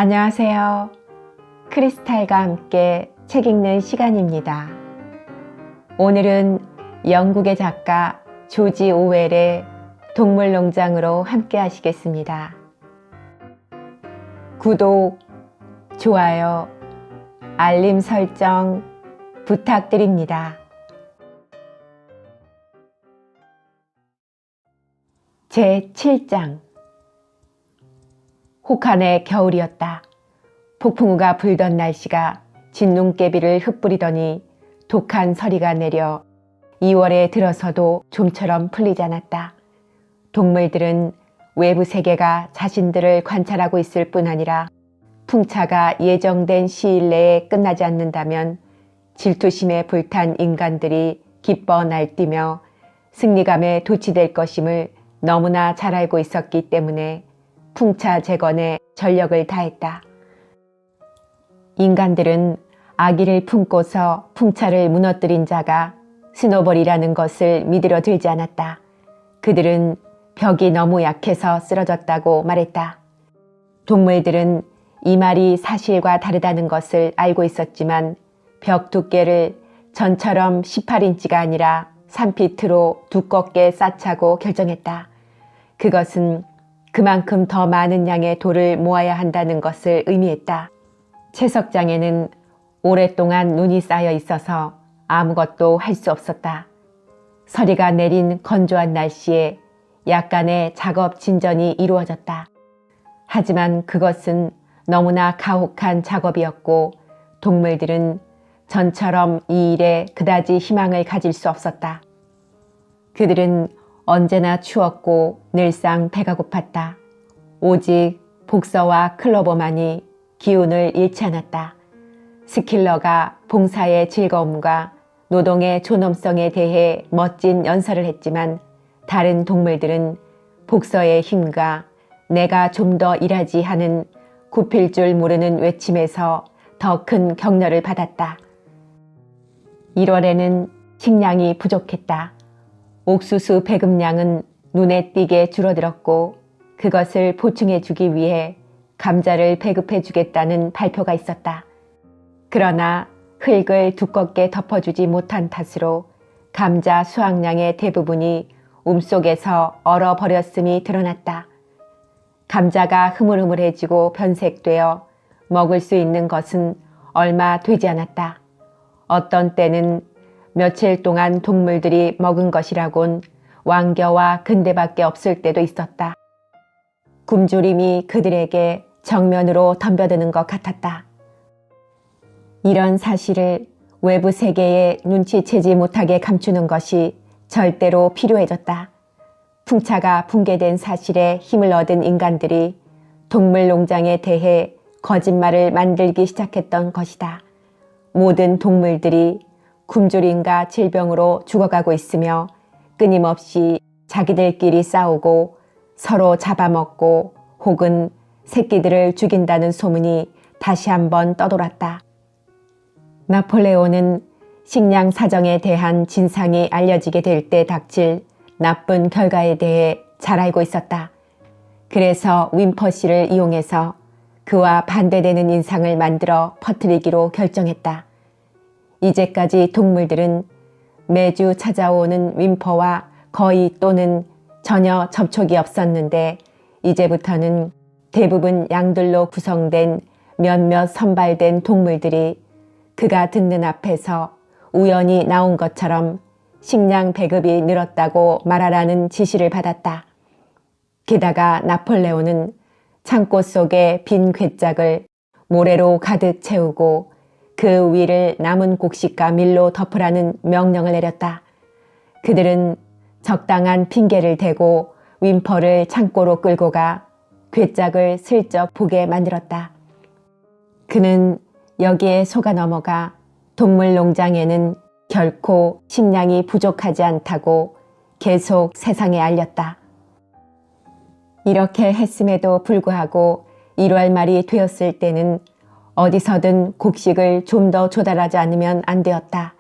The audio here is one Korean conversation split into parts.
안녕하세요. 크리스탈과 함께 책 읽는 시간입니다. 오늘은 영국의 작가 조지 오웰의 동물농장으로 함께 하시겠습니다. 구독, 좋아요, 알림 설정 부탁드립니다. 제7장 혹한의 겨울이었다. 폭풍우가 불던 날씨가 진눈깨비를 흩뿌리더니 독한 서리가 내려 2월에 들어서도 좀처럼 풀리지 않았다. 동물들은 외부 세계가 자신들을 관찰하고 있을 뿐 아니라 풍차가 예정된 시일 내에 끝나지 않는다면 질투심에 불탄 인간들이 기뻐 날뛰며 승리감에 도취될 것임을 너무나 잘 알고 있었기 때문에 풍차 재건에 전력을 다했다. 인간들은 아기를 품고서 풍차를 무너뜨린 자가 스노볼이라는 것을 믿으려 들지 않았다. 그들은 벽이 너무 약해서 쓰러졌다고 말했다. 동물들은 이 말이 사실과 다르다는 것을 알고 있었지만 벽 두께를 전처럼 18인치가 아니라 3피트로 두껍게 쌓자고 결정했다. 그것은 그만큼 더 많은 양의 돌을 모아야 한다는 것을 의미했다. 채석장에는 오랫동안 눈이 쌓여 있어서 아무것도 할 수 없었다. 서리가 내린 건조한 날씨에 약간의 작업 진전이 이루어졌다. 하지만 그것은 너무나 가혹한 작업이었고 동물들은 전처럼 이 일에 그다지 희망을 가질 수 없었다. 그들은 언제나 추웠고 늘상 배가 고팠다. 오직 복서와 클로버만이 기운을 잃지 않았다. 스킬러가 봉사의 즐거움과 노동의 존엄성에 대해 멋진 연설을 했지만 다른 동물들은 복서의 힘과 내가 좀 더 일하지 하는 굽힐 줄 모르는 외침에서 더 큰 격려를 받았다. 1월에는 식량이 부족했다. 옥수수 배급량은 눈에 띄게 줄어들었고 그것을 보충해 주기 위해 감자를 배급해 주겠다는 발표가 있었다. 그러나 흙을 두껍게 덮어주지 못한 탓으로 감자 수확량의 대부분이 움속에서 얼어버렸음이 드러났다. 감자가 흐물흐물해지고 변색되어 먹을 수 있는 것은 얼마 되지 않았다. 어떤 때는 며칠 동안 동물들이 먹은 것이라곤 왕겨와 근대밖에 없을 때도 있었다. 굶주림이 그들에게 정면으로 덤벼드는 것 같았다. 이런 사실을 외부 세계에 눈치채지 못하게 감추는 것이 절대로 필요해졌다. 풍차가 붕괴된 사실에 힘을 얻은 인간들이 동물 농장에 대해 거짓말을 만들기 시작했던 것이다. 모든 동물들이 굶주림과 질병으로 죽어가고 있으며 끊임없이 자기들끼리 싸우고 서로 잡아먹고 혹은 새끼들을 죽인다는 소문이 다시 한번 떠돌았다. 나폴레온은 식량 사정에 대한 진상이 알려지게 될 때 닥칠 나쁜 결과에 대해 잘 알고 있었다. 그래서 윈퍼씨를 이용해서 그와 반대되는 인상을 만들어 퍼뜨리기로 결정했다. 이제까지 동물들은 매주 찾아오는 윈퍼와 거의 또는 전혀 접촉이 없었는데 이제부터는 대부분 양들로 구성된 몇몇 선발된 동물들이 그가 듣는 앞에서 우연히 나온 것처럼 식량 배급이 늘었다고 말하라는 지시를 받았다. 게다가 나폴레온은 창고 속의 빈 괴짝을 모래로 가득 채우고 그 위를 남은 곡식과 밀로 덮으라는 명령을 내렸다. 그들은 적당한 핑계를 대고 윈퍼를 창고로 끌고 가 괴짝을 슬쩍 보게 만들었다. 그는 여기에 속아 넘어가 동물 농장에는 결코 식량이 부족하지 않다고 계속 세상에 알렸다. 이렇게 했음에도 불구하고 1월 말이 되었을 때는 어디서든 곡식을 좀 더 조달하지 않으면 안 되었다.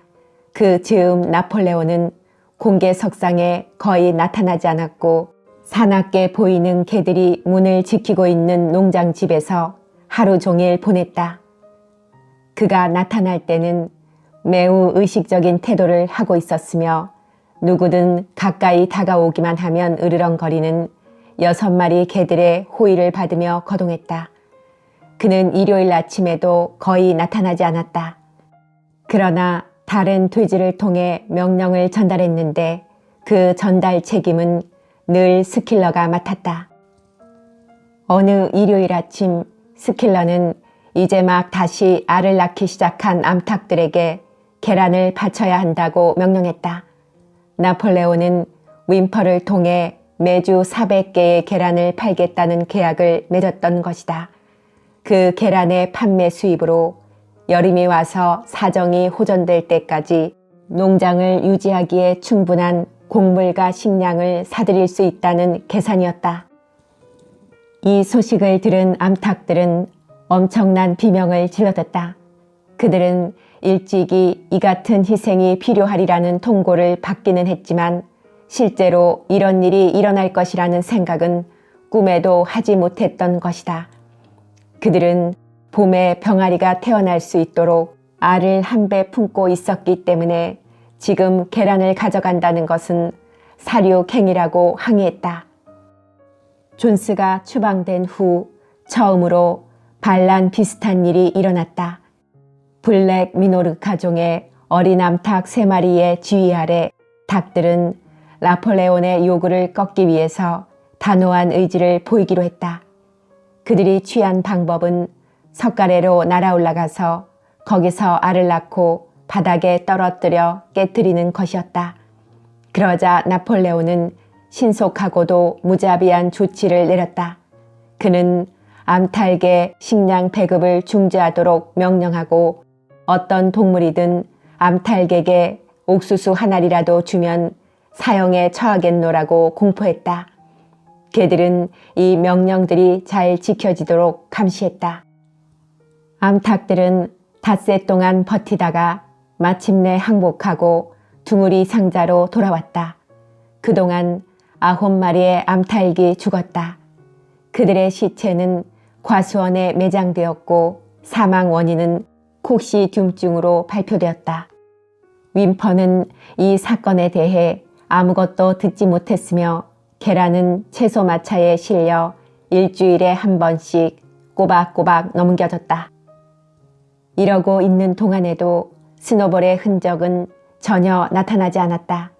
그 즈음 나폴레온은 공개석상에 거의 나타나지 않았고 사납게 보이는 개들이 문을 지키고 있는 농장집에서 하루 종일 보냈다. 그가 나타날 때는 매우 의식적인 태도를 하고 있었으며 누구든 가까이 다가오기만 하면 으르렁거리는 6마리 개들의 호의를 받으며 거동했다. 그는 일요일 아침에도 거의 나타나지 않았다. 그러나 다른 돼지를 통해 명령을 전달했는데 그 전달 책임은 늘 스킬러가 맡았다. 어느 일요일 아침 스킬러는 이제 막 다시 알을 낳기 시작한 암탉들에게 계란을 바쳐야 한다고 명령했다. 나폴레온은 윈퍼를 통해 매주 400개의 계란을 팔겠다는 계약을 맺었던 것이다. 그 계란의 판매 수입으로 여름이 와서 사정이 호전될 때까지 농장을 유지하기에 충분한 곡물과 식량을 사들일 수 있다는 계산이었다. 이 소식을 들은 암탉들은 엄청난 비명을 질러댔다. 그들은 일찍이 이 같은 희생이 필요하리라는 통고를 받기는 했지만 실제로 이런 일이 일어날 것이라는 생각은 꿈에도 하지 못했던 것이다. 그들은 봄에 병아리가 태어날 수 있도록 알을 한 배 품고 있었기 때문에 지금 계란을 가져간다는 것은 사륙행위라고 항의했다. 존스가 추방된 후 처음으로 반란 비슷한 일이 일어났다. 블랙 미노르카종의 어린 암탉 3마리의 지휘 아래 닭들은 나폴레온의 요구를 꺾기 위해서 단호한 의지를 보이기로 했다. 그들이 취한 방법은 석가래로 날아올라가서 거기서 알을 낳고 바닥에 떨어뜨려 깨트리는 것이었다. 그러자 나폴레온은 신속하고도 무자비한 조치를 내렸다. 그는 암탉의 식량 배급을 중지하도록 명령하고 어떤 동물이든 암탉에게 옥수수 한 알이라도 주면 사형에 처하겠노라고 공포했다. 개들은 이 명령들이 잘 지켜지도록 감시했다. 암탉들은 닷새 동안 버티다가 마침내 항복하고 둥우리 상자로 돌아왔다. 그동안 9마리의 암탉이 죽었다. 그들의 시체는 과수원에 매장되었고 사망 원인은 콕시듐증으로 발표되었다. 윈퍼는 이 사건에 대해 아무것도 듣지 못했으며 계란은 채소 마차에 실려 일주일에 한 번씩 꼬박꼬박 넘겨졌다. 이러고 있는 동안에도 스노볼의 흔적은 전혀 나타나지 않았다.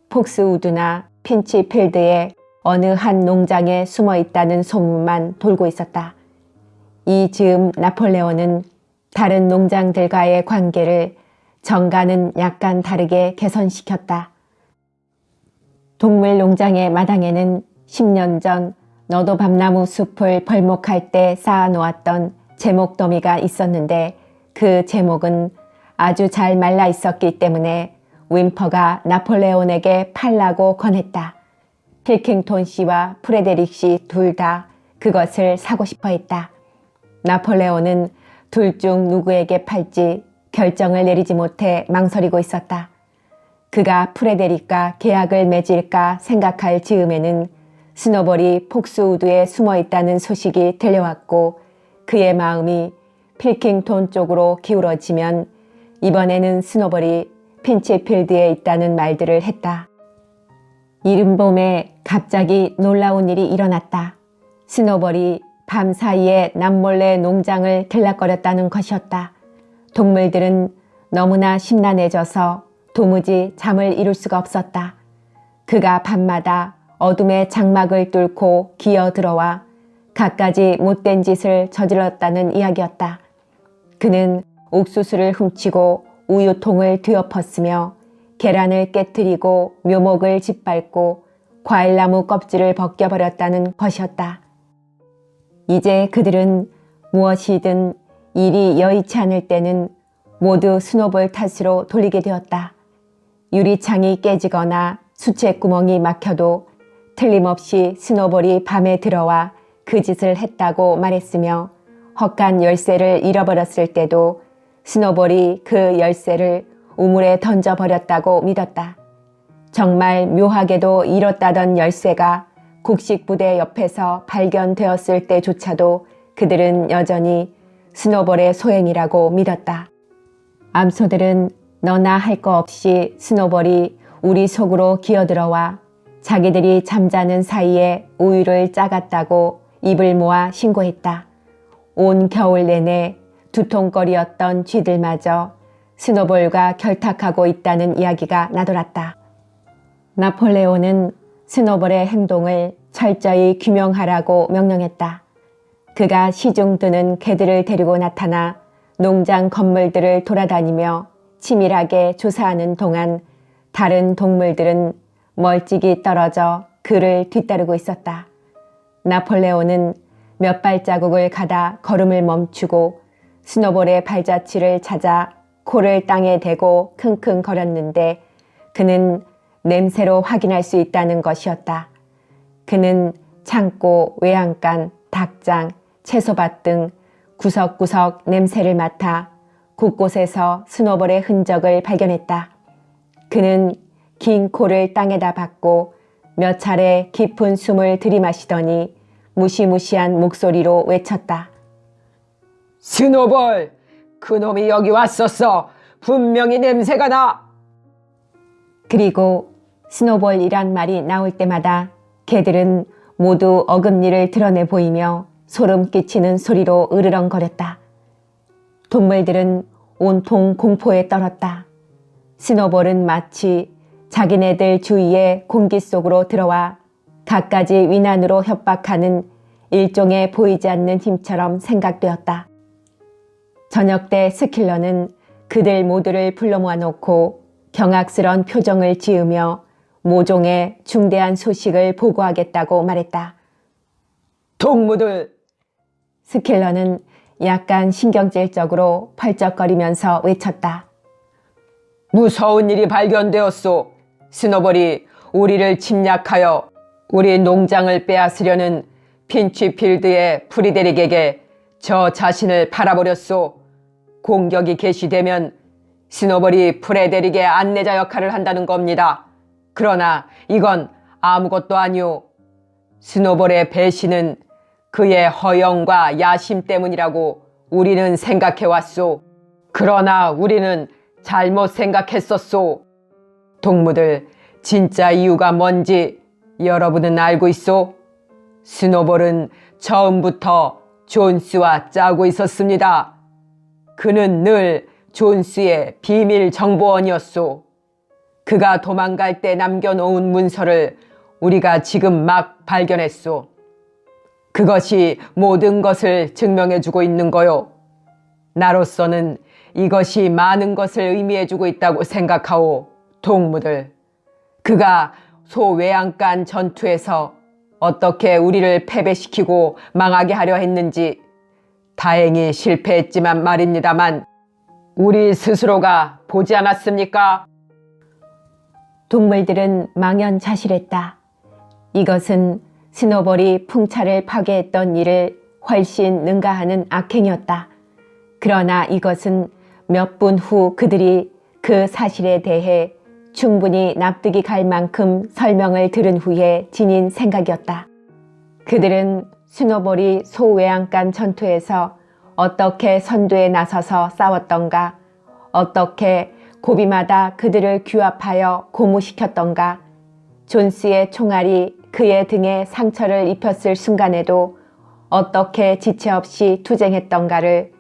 폭스우드나 핀치필드의 어느 한 농장에 숨어 있다는 소문만 돌고 있었다. 이 즈음 나폴레온은 다른 농장들과의 관계를 정가는 약간 다르게 개선시켰다. 동물 농장의 마당에는 10년 전 너도 밤나무 숲을 벌목할 때 쌓아놓았던 제목더미가 있었는데 그 제목은 아주 잘 말라 있었기 때문에 윈퍼가 나폴레온에게 팔라고 권했다. 필킹톤 씨와 프레데릭 씨 둘 다 그것을 사고 싶어 했다. 나폴레온은 둘 중 누구에게 팔지 결정을 내리지 못해 망설이고 있었다. 그가 프레데릭과 계약을 맺을까 생각할 즈음에는 스노볼이 폭스우드에 숨어 있다는 소식이 들려왔고 그의 마음이 필킹톤 쪽으로 기울어지면 이번에는 스노볼이 핀치필드에 있다는 말들을 했다. 이른 봄에 갑자기 놀라운 일이 일어났다. 스노볼이 밤사이에 남몰래 농장을 들락거렸다는 것이었다. 동물들은 너무나 심란해져서 도무지 잠을 이룰 수가 없었다. 그가 밤마다 어둠의 장막을 뚫고 기어들어와 갖가지 못된 짓을 저질렀다는 이야기였다. 그는 옥수수를 훔치고 우유통을 뒤엎었으며 계란을 깨뜨리고 묘목을 짓밟고 과일나무 껍질을 벗겨버렸다는 것이었다. 이제 그들은 무엇이든 일이 여의치 않을 때는 모두 스노볼 탓으로 돌리게 되었다. 유리창이 깨지거나 수채구멍이 막혀도 틀림없이 스노볼이 밤에 들어와 그 짓을 했다고 말했으며 헛간 열쇠를 잃어버렸을 때도 스노볼이 그 열쇠를 우물에 던져버렸다고 믿었다. 정말 묘하게도 잃었다던 열쇠가 국식부대 옆에서 발견되었을 때조차도 그들은 여전히 스노볼의 소행이라고 믿었다. 암소들은 너나 할 거 없이 스노볼이 우리 속으로 기어들어와 자기들이 잠자는 사이에 우유를 짜갔다고 입을 모아 신고했다. 온 겨울 내내 두통거리였던 쥐들마저 스노볼과 결탁하고 있다는 이야기가 나돌았다. 나폴레온은 스노볼의 행동을 철저히 규명하라고 명령했다. 그가 시중 드는 개들을 데리고 나타나 농장 건물들을 돌아다니며 치밀하게 조사하는 동안 다른 동물들은 멀찍이 떨어져 그를 뒤따르고 있었다. 나폴레온은 몇 발자국을 가다 걸음을 멈추고 스노볼의 발자취를 찾아 코를 땅에 대고 킁킁거렸는데 그는 냄새로 확인할 수 있다는 것이었다. 그는 창고, 외양간, 닭장, 채소밭 등 구석구석 냄새를 맡아 곳곳에서 스노볼의 흔적을 발견했다. 그는 긴 코를 땅에다 박고 몇 차례 깊은 숨을 들이마시더니 무시무시한 목소리로 외쳤다. 스노볼! 그놈이 여기 왔었어! 분명히 냄새가 나! 그리고 스노볼이란 말이 나올 때마다 개들은 모두 어금니를 드러내 보이며 소름 끼치는 소리로 으르렁거렸다. 동물들은 온통 공포에 떨었다. 스노볼은 마치 자기네들 주위의 공기 속으로 들어와 갖가지 위난으로 협박하는 일종의 보이지 않는 힘처럼 생각되었다. 저녁 때 스킬러는 그들 모두를 불러 모아놓고 경악스런 표정을 지으며 모종의 중대한 소식을 보고하겠다고 말했다. 동무들! 스킬러는 약간 신경질적으로 펄쩍거리면서 외쳤다. 무서운 일이 발견되었소. 스노볼이 우리를 침략하여 우리 농장을 빼앗으려는 핀치필드의 프리데릭에게 저 자신을 팔아버렸소. 공격이 개시되면 스노볼이 프레데릭의 안내자 역할을 한다는 겁니다. 그러나 이건 아무것도 아니오. 스노볼의 배신은 그의 허영과 야심 때문이라고 우리는 생각해왔소. 그러나 우리는 잘못 생각했었소. 동무들, 진짜 이유가 뭔지 여러분은 알고 있소? 스노볼은 처음부터 존스와 짜고 있었습니다. 그는 늘 존스의 비밀 정보원이었소. 그가 도망갈 때 남겨놓은 문서를 우리가 지금 막 발견했소. 그것이 모든 것을 증명해주고 있는 거요. 나로서는 이것이 많은 것을 의미해주고 있다고 생각하오. 동무들, 그가 소외양간 전투에서 어떻게 우리를 패배시키고 망하게 하려 했는지 다행히 실패했지만 말입니다만 우리 스스로가 보지 않았습니까? 동물들은 망연자실했다. 이것은 스노볼이 풍차를 파괴했던 일을 훨씬 능가하는 악행이었다. 그러나 이것은 몇 분 후 그들이 그 사실에 대해 충분히 납득이 갈 만큼 설명을 들은 후에 지닌 생각이었다. 그들은 스노볼이 소외양간 전투에서 어떻게 선두에 나서서 싸웠던가, 어떻게 고비마다 그들을 규합하여 고무시켰던가, 존스의 총알이 그의 등에 상처를 입혔을 순간에도 어떻게 지체 없이 투쟁했던가를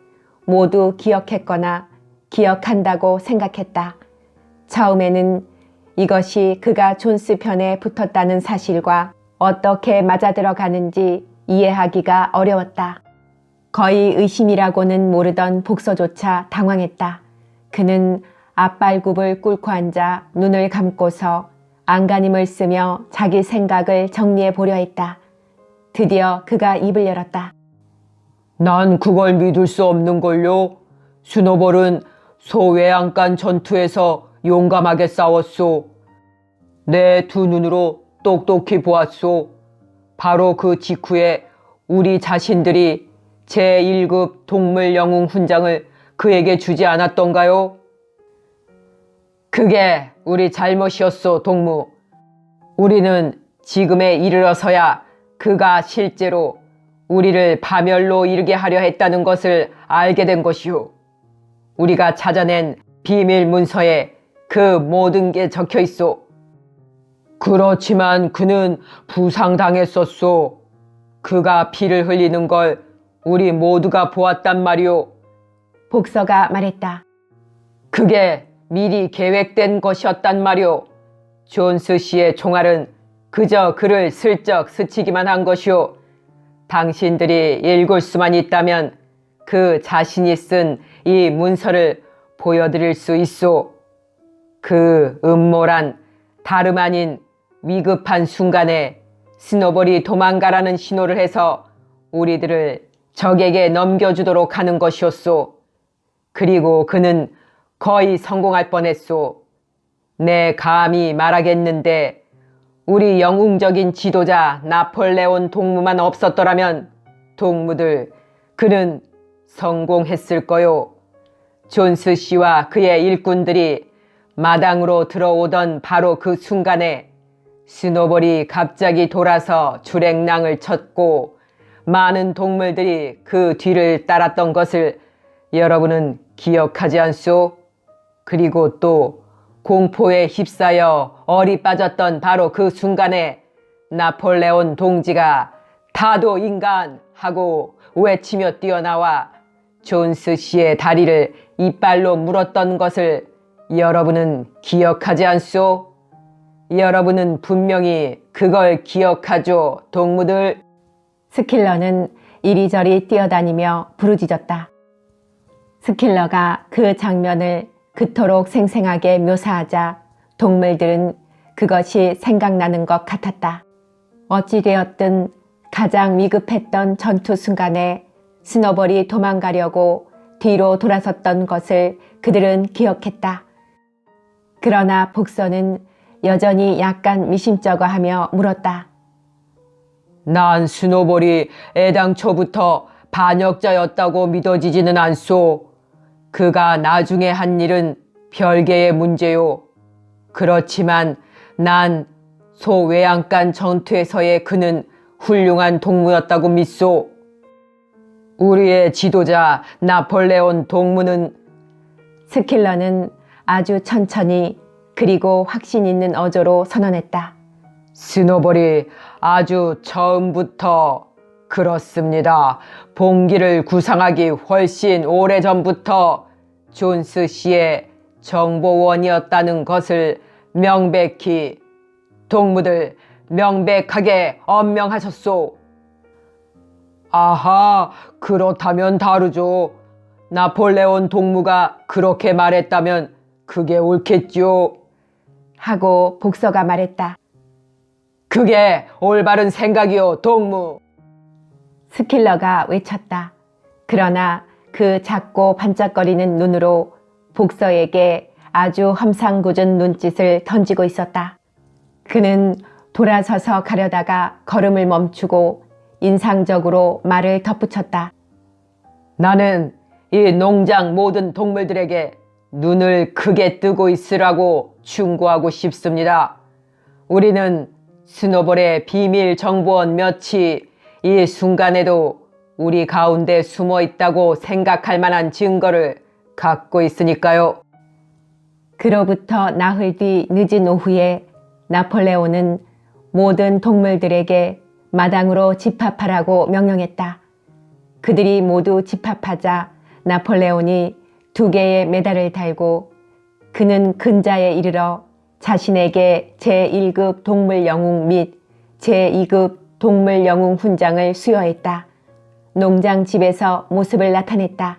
모두 기억했거나 기억한다고 생각했다. 처음에는 이것이 그가 존스 편에 붙었다는 사실과 어떻게 맞아들어가는지 이해하기가 어려웠다. 거의 의심이라고는 모르던 복서조차 당황했다. 그는 앞발굽을 꿇고 앉아 눈을 감고서 안간힘을 쓰며 자기 생각을 정리해 보려 했다. 드디어 그가 입을 열었다. 난 그걸 믿을 수 없는걸요. 스노볼은 소외양간 전투에서 용감하게 싸웠소. 내 두 눈으로 똑똑히 보았소. 바로 그 직후에 우리 자신들이 제1급 동물 영웅 훈장을 그에게 주지 않았던가요? 그게 우리 잘못이었소, 동무. 우리는 지금에 이르러서야 그가 실제로 우리를 파멸로 이르게 하려 했다는 것을 알게 된 것이오. 우리가 찾아낸 비밀 문서에 그 모든 게 적혀 있소. 그렇지만 그는 부상당했었소. 그가 피를 흘리는 걸 우리 모두가 보았단 말이오. 복서가 말했다. 그게 미리 계획된 것이었단 말이오. 존스 씨의 총알은 그저 그를 슬쩍 스치기만 한 것이오. 당신들이 읽을 수만 있다면 그 자신이 쓴 이 문서를 보여드릴 수 있소. 그 음모란 다름 아닌 위급한 순간에 스노볼이 도망가라는 신호를 해서 우리들을 적에게 넘겨주도록 하는 것이었소. 그리고 그는 거의 성공할 뻔했소. 내 감히 말하겠는데 우리 영웅적인 지도자 나폴레온 동무만 없었더라면 동무들 그는 성공했을 거요. 존스 씨와 그의 일꾼들이 마당으로 들어오던 바로 그 순간에 스노볼이 갑자기 돌아서 주랭랑을 쳤고 많은 동물들이 그 뒤를 따랐던 것을 여러분은 기억하지 않소? 그리고 또 공포에 휩싸여 얼이 빠졌던 바로 그 순간에 나폴레온 동지가 다도 인간 하고 외치며 뛰어나와 존스 씨의 다리를 이빨로 물었던 것을 여러분은 기억하지 않소? 여러분은 분명히 그걸 기억하죠, 동무들. 스킬러는 이리저리 뛰어다니며 부르짖었다. 스킬러가 그 장면을 그토록 생생하게 묘사하자 동물들은 그것이 생각나는 것 같았다. 어찌되었든 가장 위급했던 전투 순간에 스노볼이 도망가려고 뒤로 돌아섰던 것을 그들은 기억했다. 그러나 복서는 여전히 약간 미심쩍어하며 물었다. 난 스노볼이 애당초부터 반역자였다고 믿어지지는 않소. 그가 나중에 한 일은 별개의 문제요. 그렇지만 난 소외양간 전투에서의 그는 훌륭한 동무였다고 믿소. 우리의 지도자 나폴레온 동무는 스킬러는 아주 천천히 그리고 확신 있는 어조로 선언했다. 스노볼이 아주 처음부터 그렇습니다. 봉기를 구상하기 훨씬 오래전부터 존스 씨의 정보원이었다는 것을 명백히 동무들 명백하게 언명하셨소. 아하, 그렇다면 다르죠. 나폴레온 동무가 그렇게 말했다면 그게 옳겠죠. 하고 복서가 말했다. 그게 올바른 생각이요, 동무. 스킬러가 외쳤다. 그러나 그 작고 반짝거리는 눈으로 복서에게 아주 험상궂은 눈짓을 던지고 있었다. 그는 돌아서서 가려다가 걸음을 멈추고 인상적으로 말을 덧붙였다. 나는 이 농장 모든 동물들에게 눈을 크게 뜨고 있으라고 충고하고 싶습니다. 우리는 스노볼의 비밀 정보원 몇이 이 순간에도 우리 가운데 숨어 있다고 생각할 만한 증거를 갖고 있으니까요. 그로부터 나흘 뒤 늦은 오후에 나폴레온은 모든 동물들에게 마당으로 집합하라고 명령했다. 그들이 모두 집합하자 나폴레온이 2개의 메달을 달고 그는 근자에 이르러 자신에게 제1급 동물 영웅 및 제2급 동물 영웅 훈장을 수여했다. 농장 집에서 모습을 나타냈다.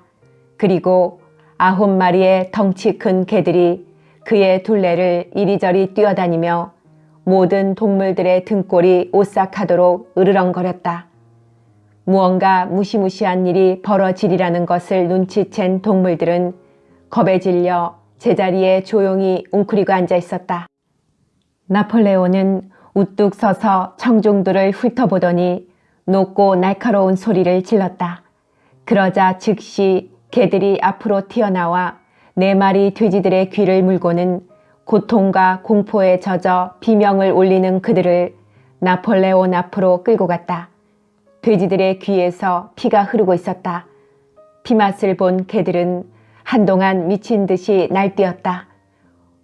그리고 9마리의 덩치 큰 개들이 그의 둘레를 이리저리 뛰어다니며 모든 동물들의 등골이 오싹하도록 으르렁거렸다. 무언가 무시무시한 일이 벌어지리라는 것을 눈치챈 동물들은 겁에 질려 제자리에 조용히 웅크리고 앉아 있었다. 나폴레온은 우뚝 서서 청중들을 훑어보더니 높고 날카로운 소리를 질렀다. 그러자 즉시 개들이 앞으로 튀어나와 4마리 돼지들의 귀를 물고는 고통과 공포에 젖어 비명을 올리는 그들을 나폴레온 앞으로 끌고 갔다. 돼지들의 귀에서 피가 흐르고 있었다. 피맛을 본 개들은 한동안 미친 듯이 날뛰었다.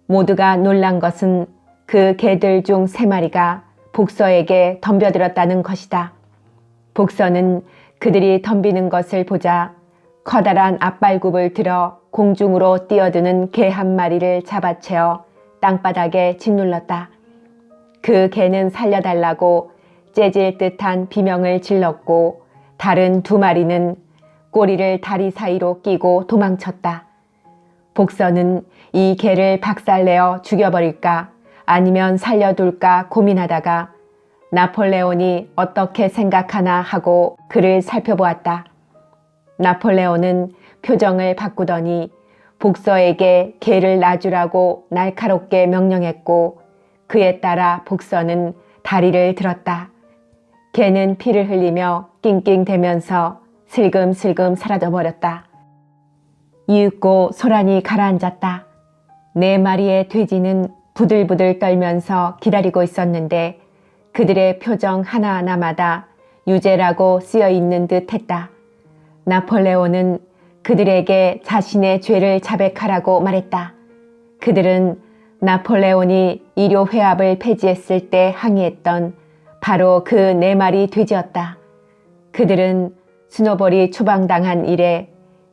모두가 놀란 것은 그 개들 중 3마리가 복서에게 덤벼들었다는 것이다. 복서는 그들이 덤비는 것을 보자 커다란 앞발굽을 들어 공중으로 뛰어드는 개 한 마리를 잡아채어 땅바닥에 짓눌렀다. 그 개는 살려달라고 째질 듯한 비명을 질렀고 다른 2마리는 꼬리를 다리 사이로 끼고 도망쳤다. 복서는 이 개를 박살내어 죽여버릴까 아니면 살려둘까 고민하다가 나폴레온이 어떻게 생각하나 하고 그를 살펴보았다. 나폴레온은 표정을 바꾸더니 복서에게 개를 놔주라고 날카롭게 명령했고 그에 따라 복서는 다리를 들었다. 개는 피를 흘리며 낑낑대면서 슬금슬금 사라져버렸다. 이윽고 소란이 가라앉았다. 4마리의 돼지는 부들부들 떨면서 기다리고 있었는데 그들의 표정 하나하나마다 유죄라고 쓰여있는 듯 했다. 나폴레온은 그들에게 자신의 죄를 자백하라고 말했다. 그들은 나폴레온이 일요회합을 폐지했을 때 항의했던 바로 그 4마리 돼지였다. 그들은 스노볼이 추방당한 이래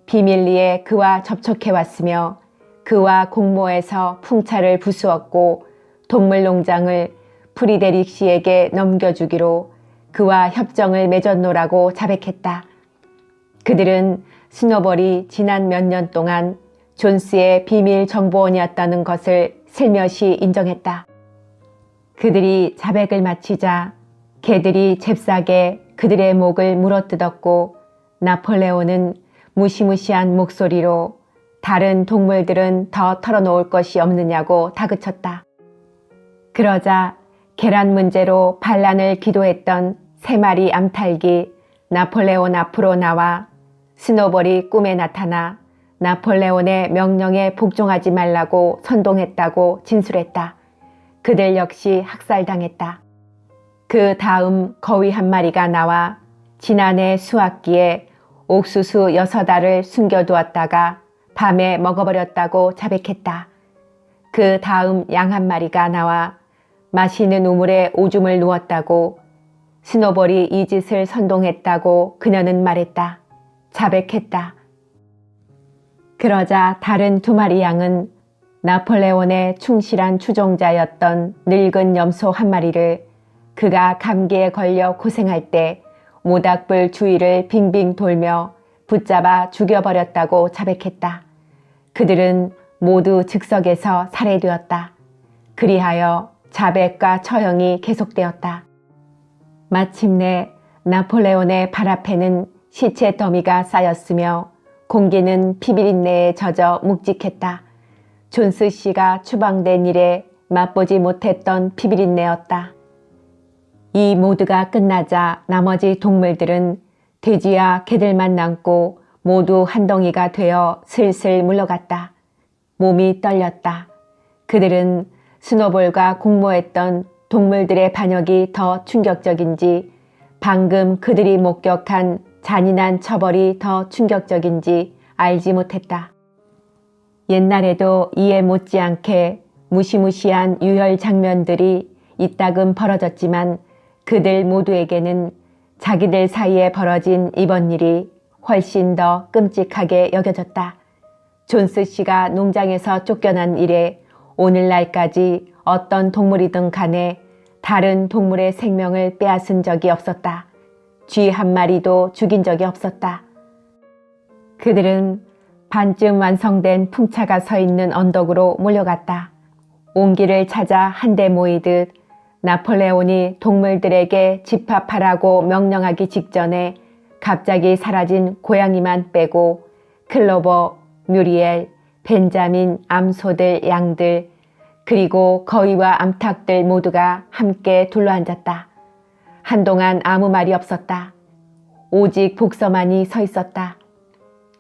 비밀리에 그와 접촉해왔으며 그와 공모해서 풍차를 부수었고 동물농장을 프리데릭 씨에게 넘겨주기로 그와 협정을 맺었노라고 자백했다. 그들은 스노볼이 지난 몇 년 동안 존스의 비밀 정보원이었다는 것을 슬며시 인정했다. 그들이 자백을 마치자 개들이 잽싸게 그들의 목을 물어뜯었고 나폴레온은 무시무시한 목소리로 다른 동물들은 더 털어놓을 것이 없느냐고 다그쳤다. 그러자 계란 문제로 반란을 기도했던 3마리 암탉이 나폴레온 앞으로 나와 스노볼이 꿈에 나타나 나폴레온의 명령에 복종하지 말라고 선동했다고 진술했다. 그들 역시 학살당했다. 그 다음 거위 1마리가 나와 지난해 수확기에 옥수수 6알을 숨겨두었다가 밤에 먹어버렸다고 자백했다. 그 다음 양 1마리가 나와 마시는 우물에 오줌을 누웠다고 스노볼이 이 짓을 선동했다고 그녀는 말했다. 자백했다. 그러자 다른 2마리 양은 나폴레온의 충실한 추종자였던 늙은 염소 1마리를 그가 감기에 걸려 고생할 때 모닥불 주위를 빙빙 돌며 붙잡아 죽여버렸다고 자백했다. 그들은 모두 즉석에서 살해되었다. 그리하여 자백과 처형이 계속되었다. 마침내 나폴레온의 발 앞에는 시체 더미가 쌓였으며 공기는 피비린내에 젖어 묵직했다. 존스 씨가 추방된 이래 맛보지 못했던 피비린내였다. 이 모두가 끝나자 나머지 동물들은 돼지와 개들만 남고 모두 한 덩이가 되어 슬슬 물러갔다. 몸이 떨렸다. 그들은 스노볼과 공모했던 동물들의 반역이 더 충격적인지 방금 그들이 목격한 잔인한 처벌이 더 충격적인지 알지 못했다. 옛날에도 이에 못지않게 무시무시한 유혈 장면들이 이따금 벌어졌지만 그들 모두에게는 자기들 사이에 벌어진 이번 일이 훨씬 더 끔찍하게 여겨졌다. 존스 씨가 농장에서 쫓겨난 이래 오늘날까지 어떤 동물이든 간에 다른 동물의 생명을 빼앗은 적이 없었다. 쥐 1마리도 죽인 적이 없었다. 그들은 반쯤 완성된 풍차가 서 있는 언덕으로 몰려갔다. 온기를 찾아 한데 모이듯 나폴레온이 동물들에게 집합하라고 명령하기 직전에 갑자기 사라진 고양이만 빼고 클로버, 뮤리엘, 벤자민, 암소들, 양들, 그리고 거위와 암탉들 모두가 함께 둘러앉았다. 한동안 아무 말이 없었다. 오직 복서만이 서 있었다.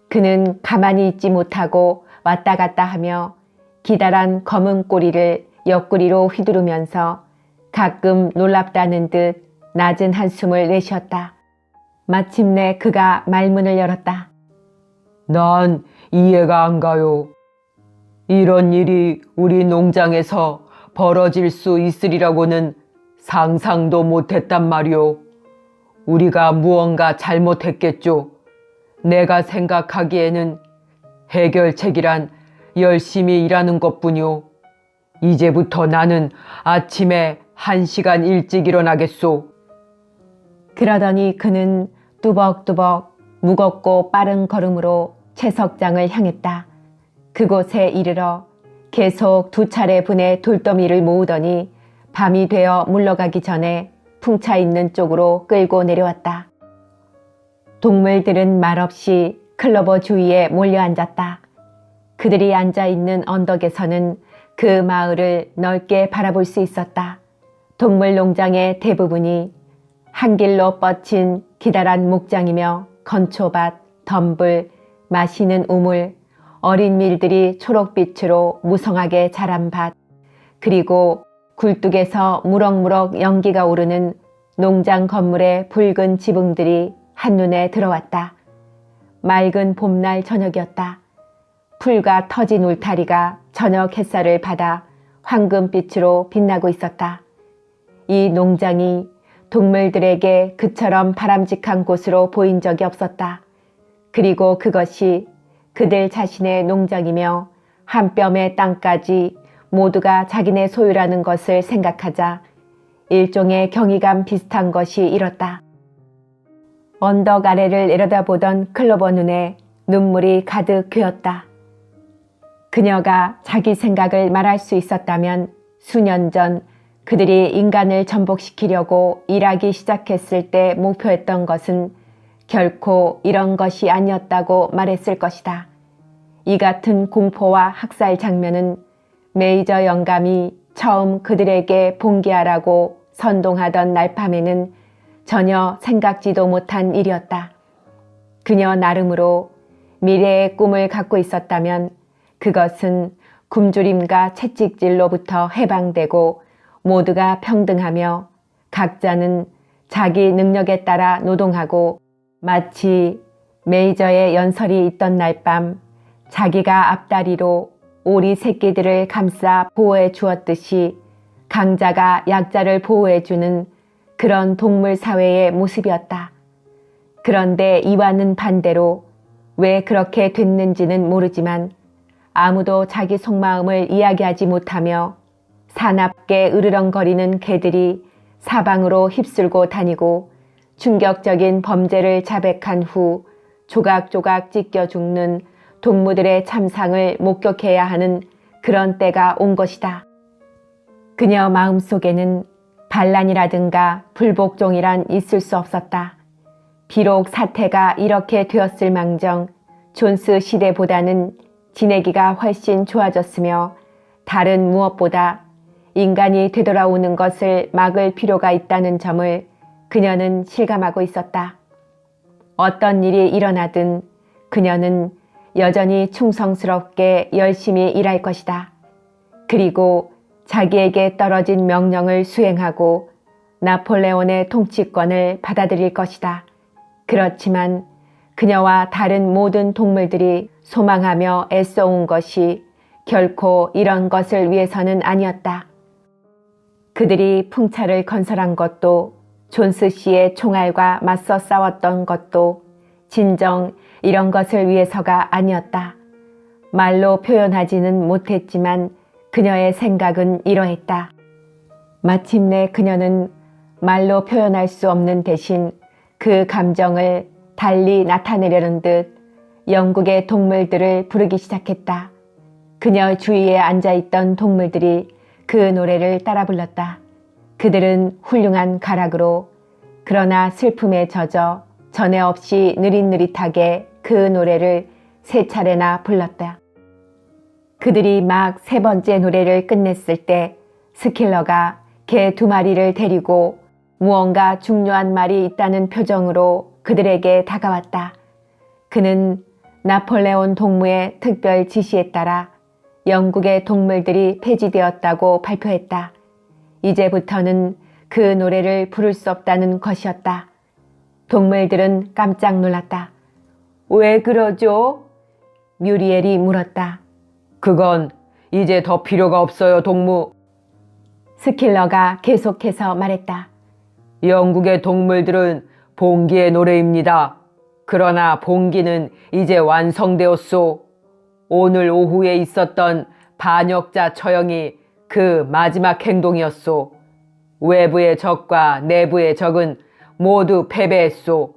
그는 가만히 있지 못하고 왔다 갔다 하며 기다란 검은 꼬리를 옆구리로 휘두르면서 가끔 놀랍다는 듯 낮은 한숨을 내쉬었다. 마침내 그가 말문을 열었다. 난 이해가 안 가요. 이런 일이 우리 농장에서 벌어질 수 있으리라고는 상상도 못했단 말이오. 우리가 무언가 잘못했겠죠. 내가 생각하기에는 해결책이란 열심히 일하는 것뿐이오. 이제부터 나는 아침에 1시간 일찍 일어나겠소. 그러더니 그는 뚜벅뚜벅 무겁고 빠른 걸음으로 채석장을 향했다. 그곳에 이르러 계속 2차례 분의 돌더미를 모으더니 밤이 되어 물러가기 전에 풍차 있는 쪽으로 끌고 내려왔다. 동물들은 말없이 클로버 주위에 몰려 앉았다. 그들이 앉아있는 언덕에서는 그 마을을 넓게 바라볼 수 있었다. 동물 농장의 대부분이 한 길로 뻗친 기다란 목장이며 건초밭, 덤불, 마시는 우물, 어린 밀들이 초록빛으로 무성하게 자란 밭, 그리고 굴뚝에서 무럭무럭 연기가 오르는 농장 건물의 붉은 지붕들이 한눈에 들어왔다. 맑은 봄날 저녁이었다. 풀과 터진 울타리가 저녁 햇살을 받아 황금빛으로 빛나고 있었다. 이 농장이 동물들에게 그처럼 바람직한 곳으로 보인 적이 없었다. 그리고 그것이 그들 자신의 농장이며 한 뼘의 땅까지 모두가 자기네 소유라는 것을 생각하자 일종의 경이감 비슷한 것이 일었다. 언덕 아래를 내려다보던 클로버 눈에 눈물이 가득 괴었다. 그녀가 자기 생각을 말할 수 있었다면 수년 전 그들이 인간을 전복시키려고 일하기 시작했을 때 목표했던 것은 결코 이런 것이 아니었다고 말했을 것이다. 이 같은 공포와 학살 장면은 메이저 영감이 처음 그들에게 봉기하라고 선동하던 날밤에는 전혀 생각지도 못한 일이었다. 그녀 나름으로 미래의 꿈을 갖고 있었다면 그것은 굶주림과 채찍질로부터 해방되고 모두가 평등하며 각자는 자기 능력에 따라 노동하고 마치 메이저의 연설이 있던 날밤 자기가 앞다리로 오리 새끼들을 감싸 보호해 주었듯이 강자가 약자를 보호해 주는 그런 동물 사회의 모습이었다. 그런데 이와는 반대로 왜 그렇게 됐는지는 모르지만 아무도 자기 속마음을 이야기하지 못하며 사납게 으르렁거리는 개들이 사방으로 휩쓸고 다니고 충격적인 범죄를 자백한 후 조각조각 찢겨 죽는 동무들의 참상을 목격해야 하는 그런 때가 온 것이다. 그녀 마음속에는 반란이라든가 불복종이란 있을 수 없었다. 비록 사태가 이렇게 되었을 망정 존스 시대보다는 지내기가 훨씬 좋아졌으며 다른 무엇보다 인간이 되돌아오는 것을 막을 필요가 있다는 점을 그녀는 실감하고 있었다. 어떤 일이 일어나든 그녀는 여전히 충성스럽게 열심히 일할 것이다. 그리고 자기에게 떨어진 명령을 수행하고 나폴레온의 통치권을 받아들일 것이다. 그렇지만 그녀와 다른 모든 동물들이 소망하며 애써온 것이 결코 이런 것을 위해서는 아니었다. 그들이 풍차를 건설한 것도 존스 씨의 총알과 맞서 싸웠던 것도 진정 이런 것을 위해서가 아니었다. 말로 표현하지는 못했지만 그녀의 생각은 이러했다. 마침내 그녀는 말로 표현할 수 없는 대신 그 감정을 달리 나타내려는 듯 영국의 동물들을 부르기 시작했다. 그녀 주위에 앉아있던 동물들이 그 노래를 따라 불렀다. 그들은 훌륭한 가락으로 그러나 슬픔에 젖어 전에 없이 느릿느릿하게 그 노래를 3차례나 불렀다. 그들이 막 3번째 노래를 끝냈을 때 스킬러가 개 2마리를 데리고 무언가 중요한 말이 있다는 표정으로 그들에게 다가왔다. 그는 나폴레온 동무의 특별 지시에 따라 영국의 동물들이 폐지되었다고 발표했다. 이제부터는 그 노래를 부를 수 없다는 것이었다. 동물들은 깜짝 놀랐다. 왜 그러죠? 뮤리엘이 물었다. 그건 이제 더 필요가 없어요, 동무. 스킬러가 계속해서 말했다. 영국의 동물들은 봉기의 노래입니다. 그러나 봉기는 이제 완성되었소. 오늘 오후에 있었던 반역자 처형이 그 마지막 행동이었소. 외부의 적과 내부의 적은 모두 패배했소.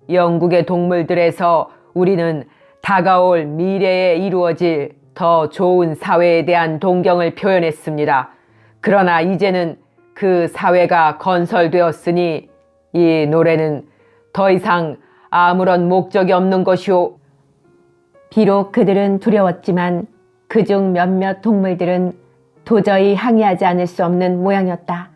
영국의 동물들에서 우리는 다가올 미래에 이루어질 더 좋은 사회에 대한 동경을 표현했습니다. 그러나 이제는 그 사회가 건설되었으니 이 노래는 더 이상 아무런 목적이 없는 것이오. 비록 그들은 두려웠지만 그중 몇몇 동물들은 도저히 항의하지 않을 수 없는 모양이었다.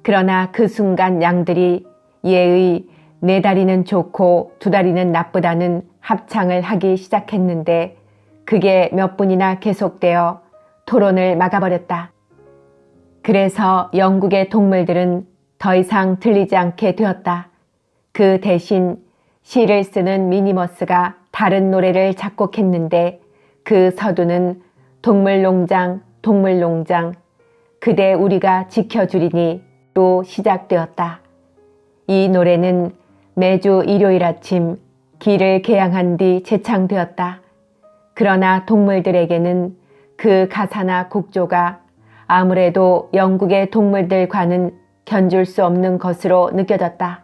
그러나 그 순간 양들이 예의 네 다리는 좋고 두 다리는 나쁘다는 합창을 하기 시작했는데 그게 몇 분이나 계속되어 토론을 막아버렸다. 그래서 영국의 동물들은 더 이상 들리지 않게 되었다. 그 대신 시를 쓰는 미니머스가 다른 노래를 작곡했는데 그 서두는 동물농장, 동물농장, 그대 우리가 지켜주리니 로 시작되었다. 이 노래는 매주 일요일 아침 길을 개양한 뒤 재창되었다. 그러나 동물들에게는 그 가사나 곡조가 아무래도 영국의 동물들과는 견줄 수 없는 것으로 느껴졌다.